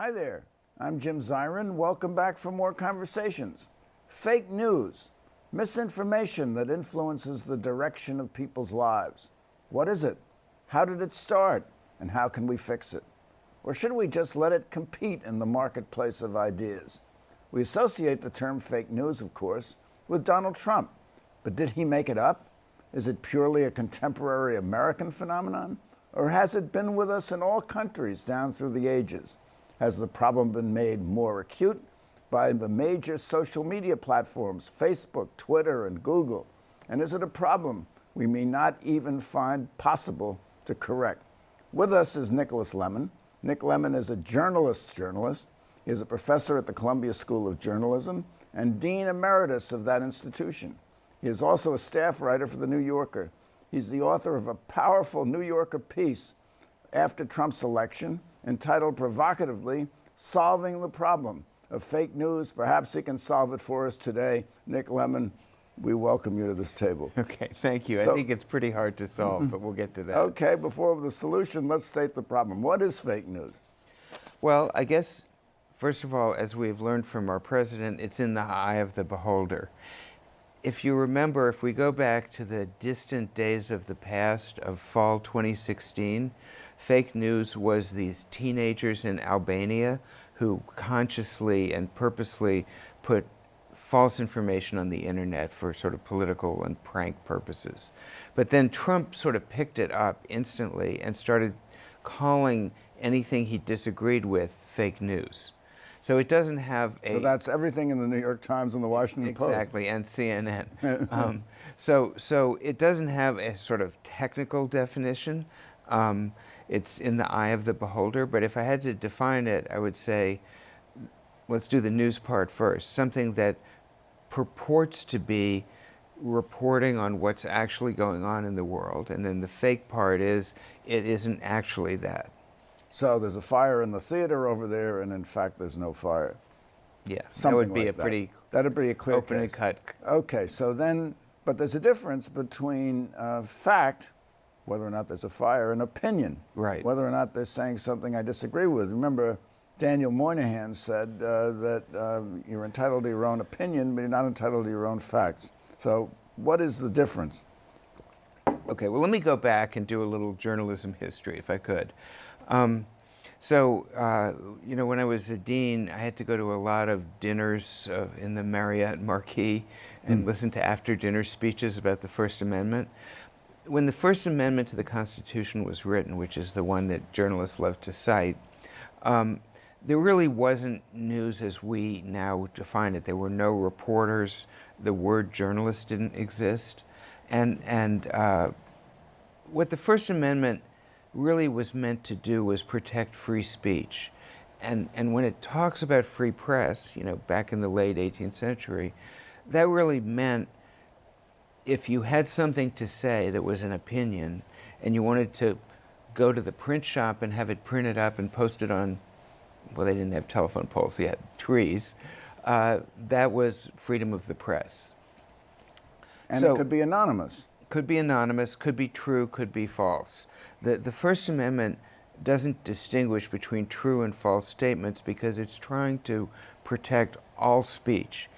Hi there, I'm Jim Zirin. Welcome back for more conversations. Fake news, misinformation that influences the direction of people's lives. What is it? How did it start? And how can we fix it? Or should we just let it compete in the marketplace of ideas? We associate the term fake news, of course, with Donald Trump. But did he make it up? Is it purely a contemporary American phenomenon? Or has it been with us in all countries down through the ages? Has the problem been made more acute by the major social media platforms, Facebook, Twitter, and Google? And is it a problem we may not even find possible to correct? With us is Nicholas Lemann. Nick Lemann is a journalist. He is a professor at the Columbia School of Journalism and Dean Emeritus of that institution. He is also a staff writer for The New Yorker. He's the author of a powerful New Yorker piece after Trump's election entitled provocatively, Solving the Problem of Fake News. Perhaps he can solve it for us today. Nick Lemann, we welcome you to this table. Okay, thank you. I think it's pretty hard to solve, but we'll get to that. Okay, before the solution, let's state the problem. What is fake news? Well, I guess, first of all, as we've learned from our president, it's in the eye of the beholder. If you remember, if we go back to the distant days of the past of fall 2016, fake news was these teenagers in Albania who consciously and purposely put false information on the internet for sort of political and prank purposes. But then Trump sort of picked it up instantly and started calling anything he disagreed with fake news. So it doesn't have a... So that's everything in the New York Times and the Washington Post. Exactly, and CNN. So it doesn't have a sort of technical definition. It's in the eye of the beholder. But if I had to define it, I would say, let's do the news part first. Something that purports to be reporting on what's actually going on in the world. And then the fake part is, it isn't actually that. So there's a fire in the theater over there, and in fact, there's no fire. Yeah, Something that would be like a pretty That'd be a clear open case. and cut. Okay, so then, but there's a difference between fact, whether or not there's a fire, and opinion. Right. Whether or not they're saying something I disagree with. Remember, Daniel Moynihan said that you're entitled to your own opinion, but you're not entitled to your own facts. So what is the difference? Okay, well, let me go back and do a little journalism history, if I could. You know, when I was a dean, I had to go to a lot of dinners in the Marriott Marquis and listen to after-dinner speeches about the First Amendment. When the First Amendment to the Constitution was written, which is the one that journalists love to cite, there really wasn't news as we now define it. There were no reporters. The word journalist didn't exist. And what the First Amendment really was meant to do was protect free speech. And when it talks about free press, you know, back in the late 18th century, that really meant if you had something to say that was an opinion and you wanted to go to the print shop and have it printed up and posted on, well, they didn't have telephone poles, they had trees, that was freedom of the press. And so, it could be anonymous. Could be anonymous, could be true, could be false. The First Amendment doesn't distinguish between true and false statements because it's trying to protect all speech.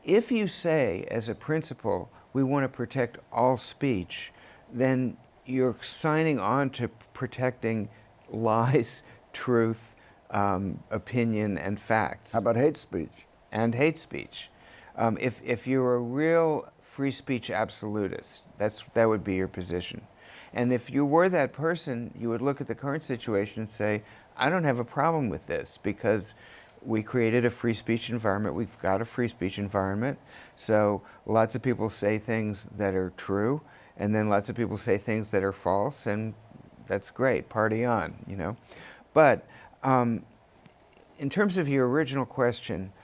If you say, as a principle, we want to protect all speech, then you're signing on to protecting lies, truth, opinion, and facts. How about hate speech? And hate speech. If you're a real free speech absolutist, that would be your position. And if you were that person, you would look at the current situation and say, I don't have a problem with this because we created a free speech environment. We've got a free speech environment. So lots of people say things that are true, and then lots of people say things that are false, and that's great, party on, you know. But in terms of your original question,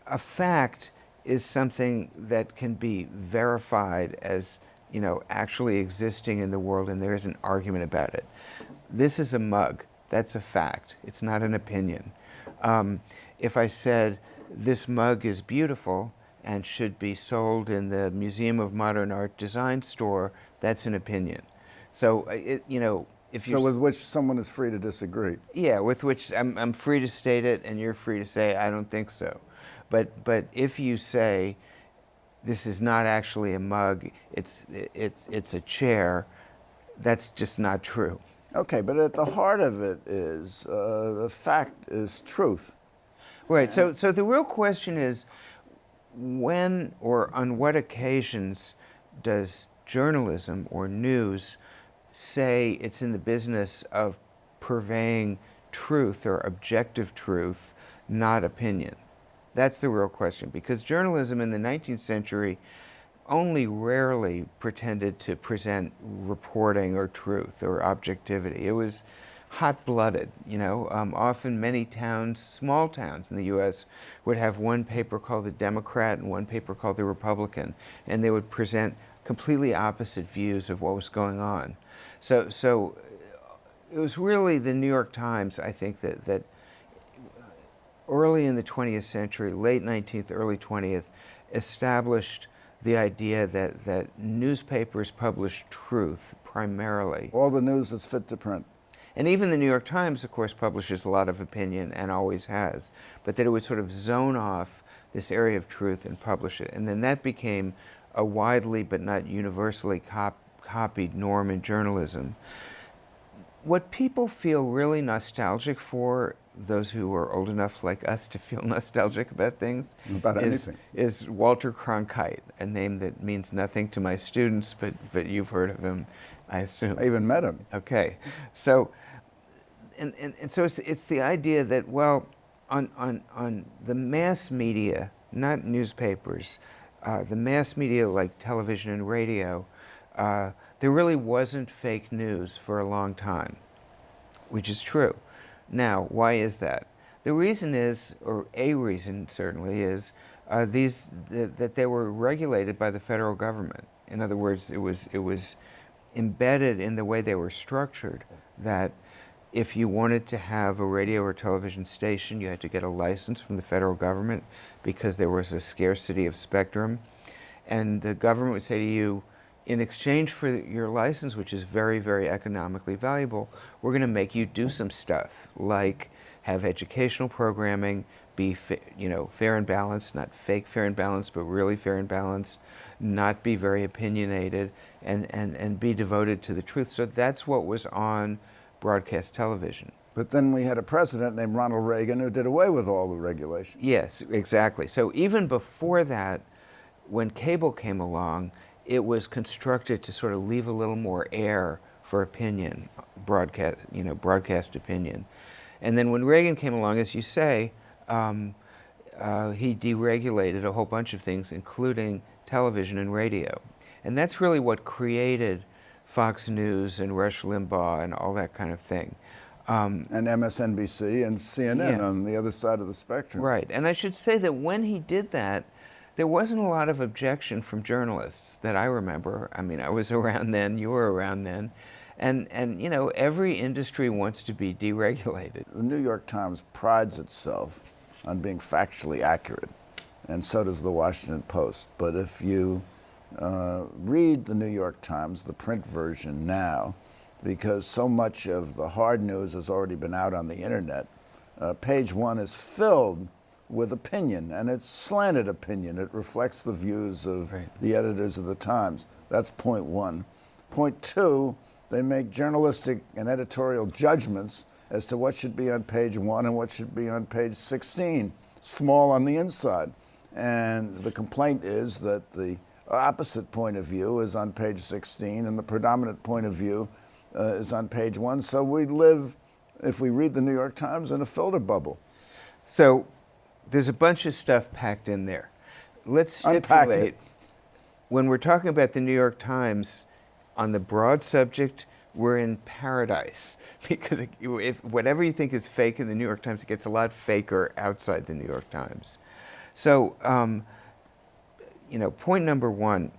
a fact is something that can be verified as, you know, actually existing in the world, and there is an argument about it. This is a mug. That's a fact. It's not an opinion. If I said, this mug is beautiful and should be sold in the Museum of Modern Art Design store, that's an opinion. So, you know, if So you're with which someone is free to disagree. yeah, with which I'm free to state it, and you're free to say I don't think so. But if you say this is not actually a mug, it's a chair, that's just not true. Okay, but at the heart of it is the fact is truth. Right. So the real question is, when or on what occasions does journalism or news say it's in the business of purveying truth or objective truth, not opinion? That's the real question, because journalism in the 19th century only rarely pretended to present reporting or truth or objectivity. It was hot-blooded, you know. Often many towns, small towns in the U.S., would have one paper called the Democrat and one paper called the Republican, and they would present completely opposite views of what was going on. So it was really the New York Times, I think, that early in the 20th century, late 19th, early 20th, established the idea that newspapers publish truth primarily. All the news that's fit to print. And even the New York Times, of course, publishes a lot of opinion and always has, but that it would sort of zone off this area of truth and publish it. And then that became a widely but not universally copied norm in journalism. What people feel really nostalgic for, those who are old enough like us to feel nostalgic about things, About anything. is Walter Cronkite, a name that means nothing to my students, but you've heard of him, I assume. I even met him. Okay, so and so it's the idea that, well, on the mass media, not newspapers, the mass media like television and radio, there really wasn't fake news for a long time, which is true. Now, why is that? The reason is, or a reason certainly is, that they were regulated by the federal government. In other words, it was embedded in the way they were structured that if you wanted to have a radio or television station, you had to get a license from the federal government because there was a scarcity of spectrum. And the government would say to you, in exchange for your license, which is very, very economically valuable, we're going to make you do some stuff, like have educational programming, be fair and balanced, not fake fair and balanced, but really fair and balanced, not be very opinionated, and be devoted to the truth. So that's what was on broadcast television. But then we had a president named Ronald Reagan who did away with all the regulations. Yes, exactly. So even before that, when cable came along, it was constructed to sort of leave a little more air for opinion, broadcast opinion. And then when Reagan came along, as you say, he deregulated a whole bunch of things, including television and radio. And that's really what created Fox News and Rush Limbaugh and all that kind of thing. And MSNBC and CNN Yeah. on the other side of the spectrum. Right. And I should say that when he did that, there wasn't a lot of objection from journalists that I remember. I mean, I was around then, you were around then. And every industry wants to be deregulated. The New York Times prides itself on being factually accurate, and so does the Washington Post. But if you read the New York Times, the print version now, because so much of the hard news has already been out on the internet, page one is filled with opinion, and it's slanted opinion. It reflects the views of the editors of the Times. That's point one. Point two, they make journalistic and editorial judgments as to what should be on page one and what should be on page 16, small on the inside. And the complaint is that the opposite point of view is on page 16 and the predominant point of view is on page one. So we live, if we read the New York Times, in a filter bubble. So there's a bunch of stuff packed in there. Let's Unpack stipulate, it. when we're talking about the New York Times, on the broad subject, we're in paradise. Because if whatever you think is fake in the New York Times, it gets a lot faker outside the New York Times. So, point number one,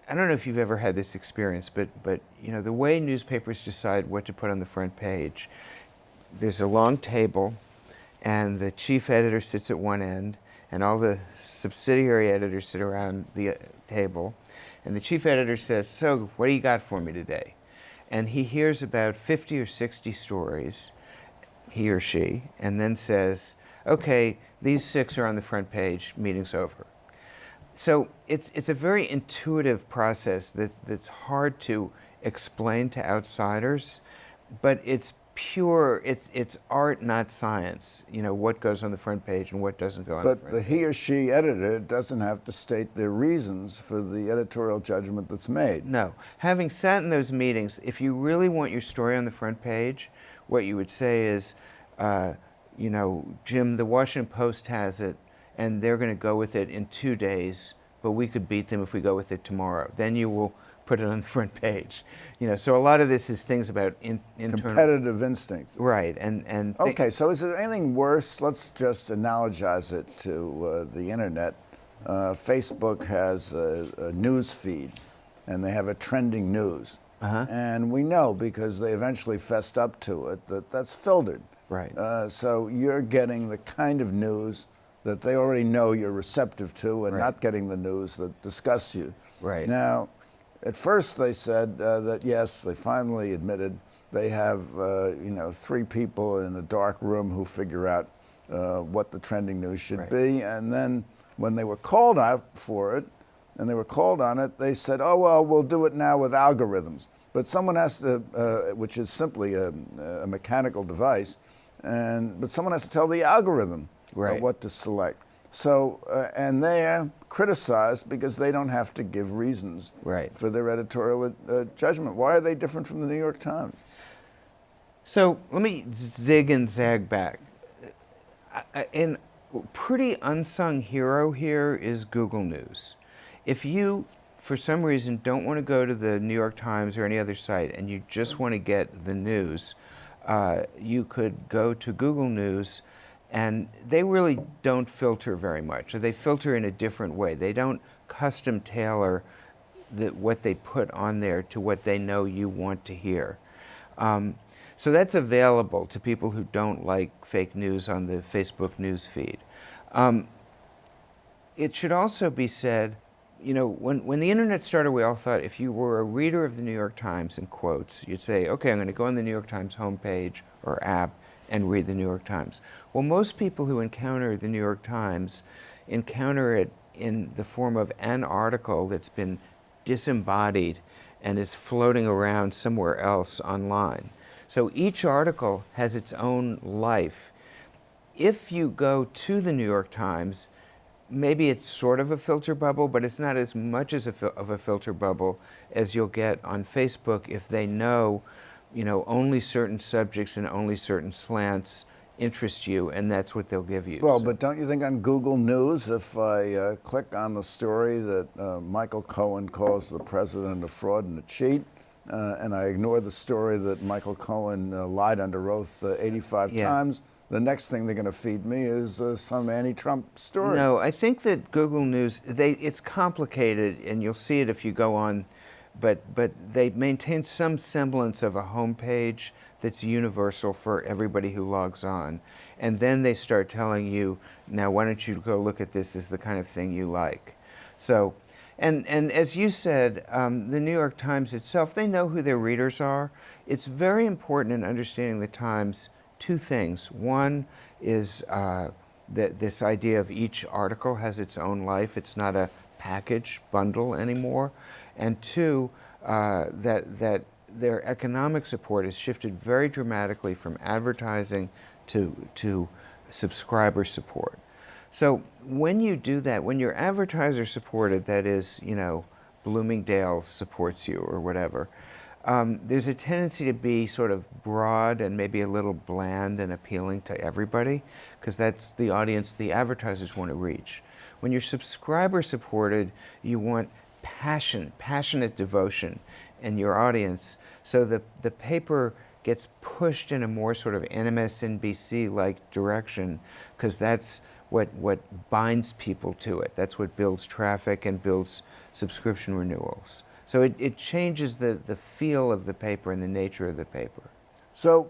I don't know if you've ever had this experience, but the way newspapers decide what to put on the front page, there's a long table, and the chief editor sits at one end, and all the subsidiary editors sit around the table, and the chief editor says, "So, what do you got for me today?" and he hears about 50 or 60 stories, he or she, and then says, okay, these 6 are on the front page, meeting's over. So it's a very intuitive process that's hard to explain to outsiders, but it's pure, it's art, not science, what goes on the front page and what doesn't go on the front But the he or she editor doesn't have to state their reasons for the editorial judgment that's made. No. Having sat in those meetings, if you really want your story on the front page, what you would say is, Jim, the Washington Post has it, and they're going to go with it in 2 days, but we could beat them if we go with it tomorrow. Then you will put it on the front page. So a lot of this is things about internal competitive instincts. Right, and okay. So is there anything worse? Let's just analogize it to the internet. Facebook has a news feed, and they have a trending news, and we know because they eventually fessed up to it that that's filtered. Right. So you're getting the kind of news that they already know you're receptive to, and not getting the news that disgusts you. Right. Now, at first they said that yes, they finally admitted they have 3 people in a dark room who figure out what the trending news should be, and then when they were called out for it, and they were called on it, they said, oh well, we'll do it now with algorithms. But someone has to, which is simply a mechanical device, but someone has to tell the algorithm what to select. So, and they're criticized because they don't have to give reasons for their editorial judgment. Why are they different from the New York Times? So let me zig and zag back. A pretty unsung hero here is Google News. If you, for some reason, don't want to go to the New York Times or any other site and you just want to get the news, you could go to Google News, and they really don't filter very much, or they filter in a different way. They don't custom tailor what they put on there to what they know you want to hear. So that's available to people who don't like fake news on the Facebook news feed. It should also be said, when the internet started, we all thought if you were a reader of the New York Times, in quotes, you'd say, okay, I'm going to go on the New York Times homepage or app and read the New York Times. Well, most people who encounter the New York Times encounter it in the form of an article that's been disembodied and is floating around somewhere else online. So each article has its own life. If you go to the New York Times, maybe it's sort of a filter bubble, but it's not as much of a filter bubble as you'll get on Facebook if they know, only certain subjects and only certain slants interest you, and that's what they'll give you. Well, but don't you think on Google News, if I click on the story that Michael Cohen calls the president a fraud and a cheat, and I ignore the story that Michael Cohen lied under oath 85 times, the next thing they're going to feed me is some anti-Trump story. No, I think that Google News, it's complicated, and you'll see it if you go on, but they maintain some semblance of a homepage that's universal for everybody who logs on. And then they start telling you, now why don't you go look at this as the kind of thing you like. So, and as you said, the New York Times itself, they know who their readers are. It's very important in understanding the Times, 2 things. One is this idea of each article has its own life. It's not a package bundle anymore. And 2, that their economic support has shifted very dramatically from advertising to subscriber support. So when you do that, when you're advertiser supported, that is, Bloomingdale supports you or whatever, there's a tendency to be sort of broad and maybe a little bland and appealing to everybody, because that's the audience the advertisers want to reach. When you're subscriber supported, you want passionate devotion in your audience, so the paper gets pushed in a more sort of MSNBC-like direction, because that's what binds people to it. That's what builds traffic and builds subscription renewals. So it changes the feel of the paper and the nature of the paper. So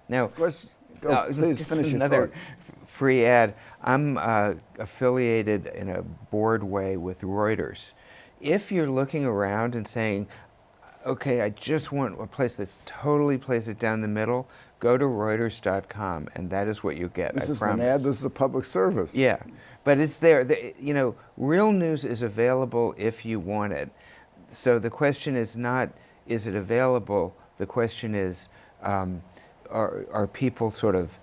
now, please finish your another thought. free ad. I'm affiliated in a board way with Reuters. If you're looking around and saying, okay, I just want a place that's totally plays it down the middle, go to Reuters.com, and that is what you get. This I is promise. an ad. This is a public service. Yeah, but it's there. Real news is available if you want it. So the question is not, is it available? The question is, are people sort of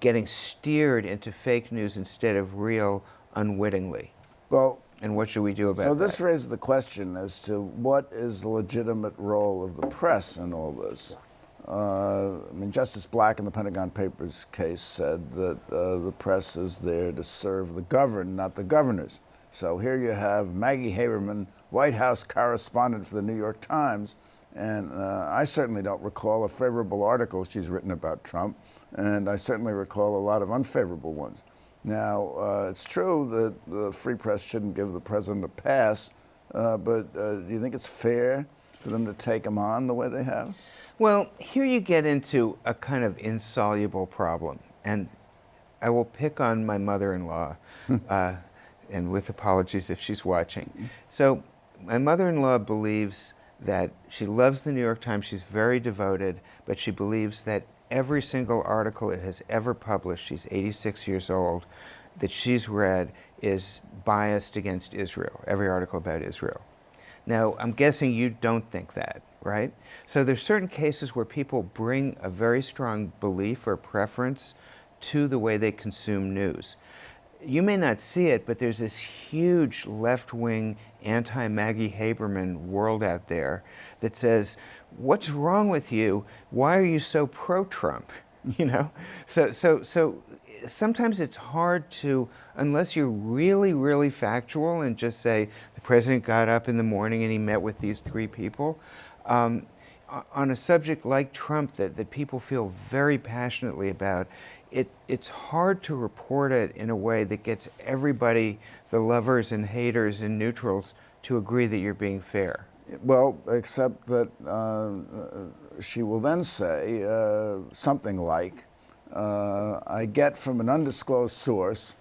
getting steered into fake news instead of real unwittingly? Well, and what should we do about that? So this raises the question as to what is the legitimate role of the press in all this. Justice Black in the Pentagon Papers case said that the press is there to serve the governed, not the governors. So here you have Maggie Haberman, White House correspondent for the New York Times, and I certainly don't recall a favorable article she's written about Trump, and I certainly recall a lot of unfavorable ones. Now, it's true that the free press shouldn't give the president a pass, but do you think it's fair for them to take him on the way they have? Well, here you get into a kind of insoluble problem, and I will pick on my mother-in-law, and with apologies if she's watching. So my mother-in-law believes that she loves the New York Times, she's very devoted, but she believes that every single article it has ever published, she's 86 years old, that she's read is biased against Israel, every article about Israel. Now, I'm guessing you don't think that, right? So there's certain cases where people bring a very strong belief or preference to the way they consume news. You may not see it, but there's this huge left-wing anti-Maggie Haberman world out there that says, what's wrong with you? Why are you so pro-Trump? So sometimes it's hard to, unless you're really, really factual and just say, the president got up in the morning and he met with these three people, on a subject like Trump that people feel very passionately about, it's hard to report it in a way that gets everybody, the lovers and haters and neutrals, to agree that you're being fair. Well, except that she will then say something like, I get from an undisclosed source,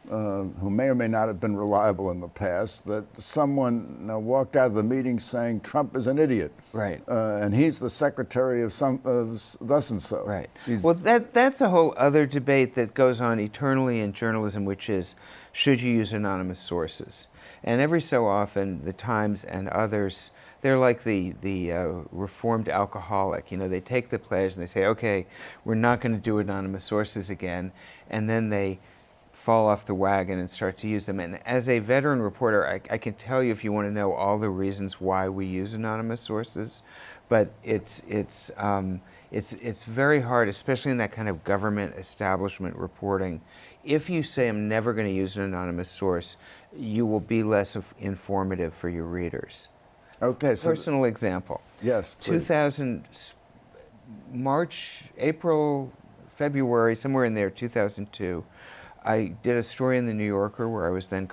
who may or may not have been reliable in the past, that someone walked out of the meeting saying Trump is an idiot. Right. And he's the secretary of thus and so. Right. Well, that's a whole other debate that goes on eternally in journalism, which is, should you use anonymous sources? And every so often, the Times and others, they're like the reformed alcoholic. They take the pledge and they say, okay, we're not going to do anonymous sources again. And then they fall off the wagon and start to use them. And as a veteran reporter, I can tell you if you want to know all the reasons why we use anonymous sources, but it's very hard, especially in that kind of government establishment reporting. If you say I'm never going to use an anonymous source, you will be less informative for your readers. Okay. So personal example. Yes. Please. 2000 March, April, February, somewhere in there, 2002. I did a story in the New Yorker where I was then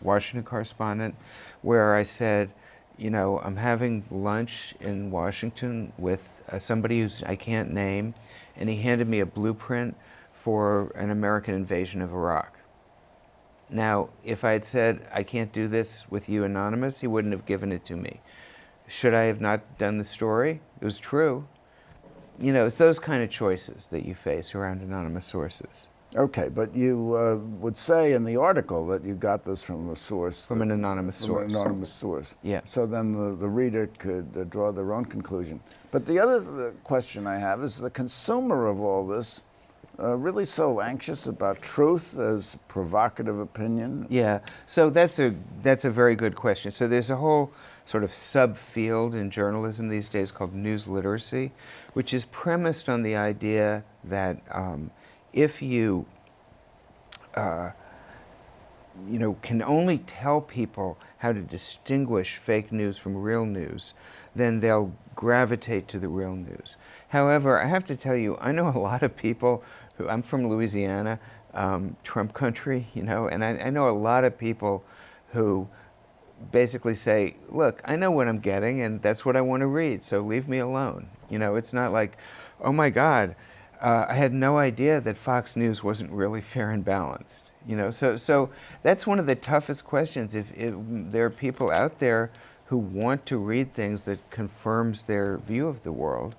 Washington correspondent, where I said, I'm having lunch in Washington with somebody I can't name, and he handed me a blueprint for an American invasion of Iraq. Now, if I had said, I can't do this with you anonymous, he wouldn't have given it to me. Should I have not done the story? It was true. It's those kind of choices that you face around anonymous sources. Okay, but you would say in the article that you got this from a source. From an anonymous source. From an anonymous source. Yeah. So then the reader could draw their own conclusion. But the other question I have is the consumer of all this really so anxious about truth as provocative opinion? Yeah, so that's a very good question. So there's a whole sort of subfield in journalism these days called news literacy, which is premised on the idea that if you can only tell people how to distinguish fake news from real news, then they'll gravitate to the real news. However, I have to tell you, I know a lot of people I'm from Louisiana, Trump country, and I know a lot of people who basically say, look, I know what I'm getting and that's what I want to read, so leave me alone. It's not like, oh my God, I had no idea that Fox News wasn't really fair and balanced. So that's one of the toughest questions. If there are people out there who want to read things that confirms their view of the world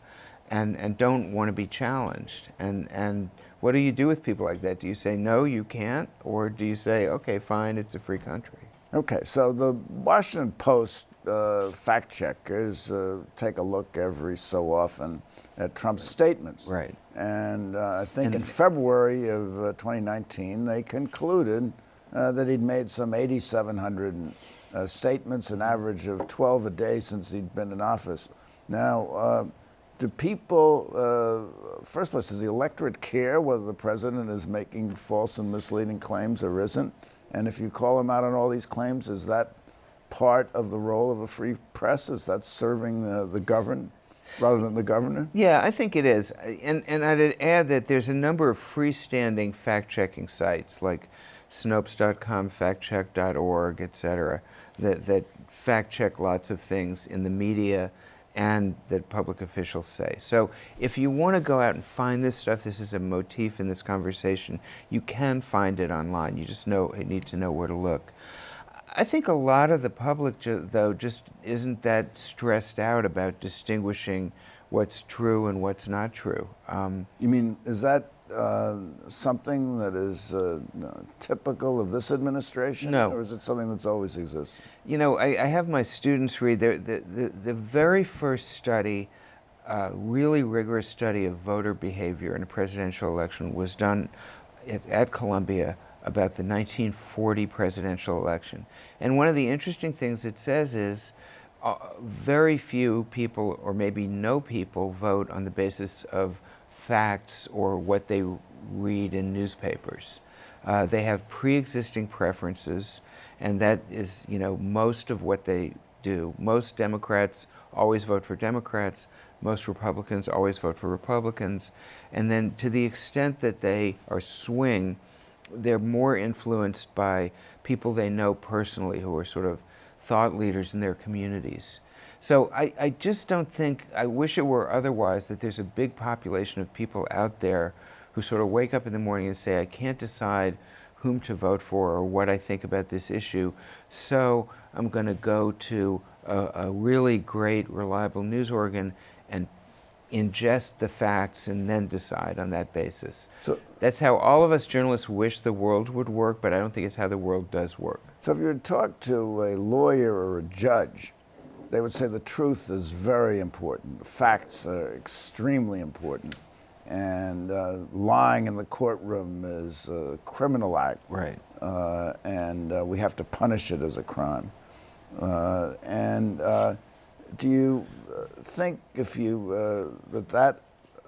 and don't want to be challenged. And what do you do with people like that? Do you say, no, you can't? Or do you say, okay, fine, it's a free country? Okay, so the Washington Post fact checkers take a look every so often at Trump's statements. Right. And I think in February of 2019, they concluded that he'd made some 8,700 statements, an average of 12 a day since he'd been in office. Now, do people, first place, does the electorate care whether the president is making false and misleading claims or isn't? And if you call him out on all these claims, is that part of the role of a free press? Is that serving the governed rather than the governor? Yeah, I think it is. And I'd add that there's a number of freestanding fact-checking sites like Snopes.com, factcheck.org, et cetera, that fact-check lots of things in the media and that public officials say. So if you want to go out and find this stuff, this is a motif in this conversation, you can find it online. You just need to know where to look. I think a lot of the public, though, just isn't that stressed out about distinguishing what's true and what's not true. You mean, is that something that is typical of this administration? No. Or is it something that's always existed? You know, I have my students read the very first study, really rigorous study of voter behavior in a presidential election was done at Columbia about the 1940 presidential election. And one of the interesting things it says is very few people, or maybe no people, vote on the basis of facts or what they read in newspapers. They have pre-existing preferences, and that is, you know, most of what they do. Most Democrats always vote for Democrats. Most Republicans always vote for Republicans. And then to the extent that they are swing, they're more influenced by people they know personally who are sort of thought leaders in their communities. So I just don't think, I wish it were otherwise, that there's a big population of people out there who sort of wake up in the morning and say, I can't decide whom to vote for or what I think about this issue, so I'm going to go to a really great, reliable news organ and ingest the facts and then decide on that basis. So that's how all of us journalists wish the world would work, but I don't think it's how the world does work. So if you were to talk to a lawyer or a judge, they would say the truth is very important. The facts are extremely important. And lying in the courtroom is a criminal act. Right. And we have to punish it as a crime. Do you think if you that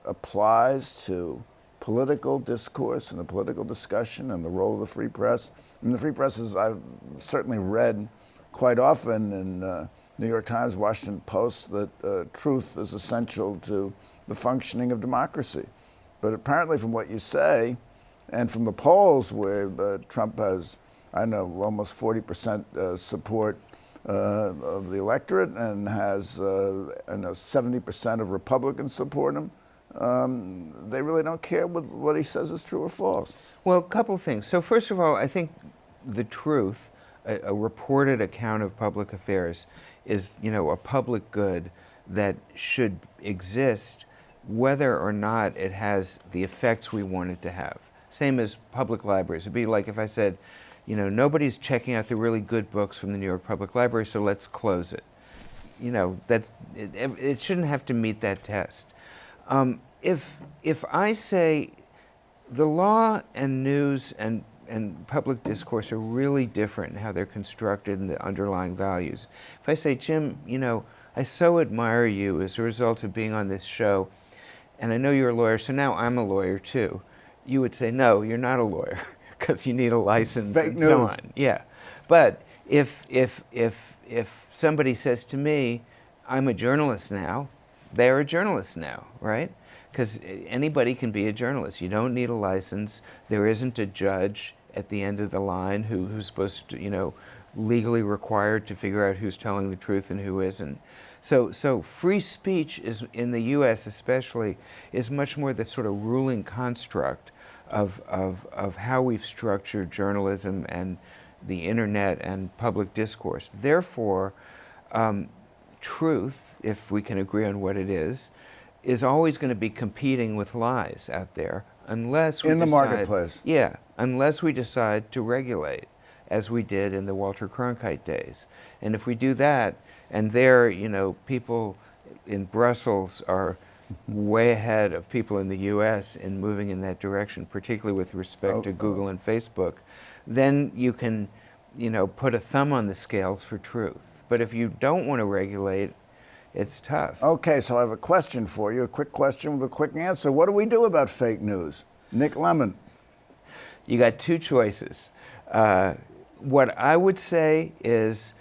applies to political discourse and the political discussion and the role of the free press? I mean, the free press is, I've certainly read quite often in New York Times, Washington Post, that truth is essential to the functioning of democracy. But apparently from what you say, and from the polls where Trump has, I know, almost 40% support of the electorate and has 70% of Republicans support him, they really don't care what he says is true or false. Well, a couple of things. So first of all, I think the truth, a reported account of public affairs, is, you know, a public good that should exist whether or not it has the effects we want it to have. Same as public libraries. It'd be like if I said, you know, nobody's checking out the really good books from the New York Public Library, so let's close it. You know, it shouldn't have to meet that test. If I say the law and news and public discourse are really different in how they're constructed and the underlying values. If I say, Jim, you know, I so admire you as a result of being on this show, and I know you're a lawyer, so now I'm a lawyer too. You would say, no, you're not a lawyer, because you need a license Fake and news. so on. Yeah, but if somebody says to me, I'm a journalist now, they're a journalist now, right? Because anybody can be a journalist. You don't need a license. There isn't a judge at the end of the line who's supposed to, you know, legally required to figure out who's telling the truth and who isn't. So free speech is, in the U.S. especially, is much more the sort of ruling construct of how we've structured journalism and the internet and public discourse. Therefore, truth, if we can agree on what it is always going to be competing with lies out there unless we in the decide, marketplace. Yeah, unless we decide to regulate, as we did in the Walter Cronkite days. And if we do that, and there, you know, people in Brussels are way ahead of people in the US in moving in that direction, particularly with respect to Google and Facebook, then you can, you know, put a thumb on the scales for truth. But if you don't want to regulate, it's tough. Okay, so I have a question for you, a quick question with a quick answer. What do we do about fake news? Nick Lemann. You got two choices. What I would say is,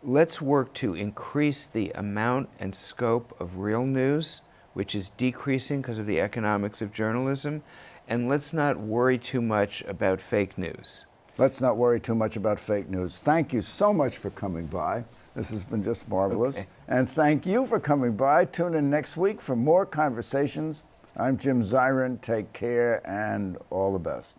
let's work to increase the amount and scope of real news, which is decreasing because of the economics of journalism, and let's not worry too much about fake news. Let's not worry too much about fake news. Thank you so much for coming by. This has been just marvelous. Okay. And thank you for coming by. Tune in next week for more conversations. I'm Jim Zirin. Take care and all the best.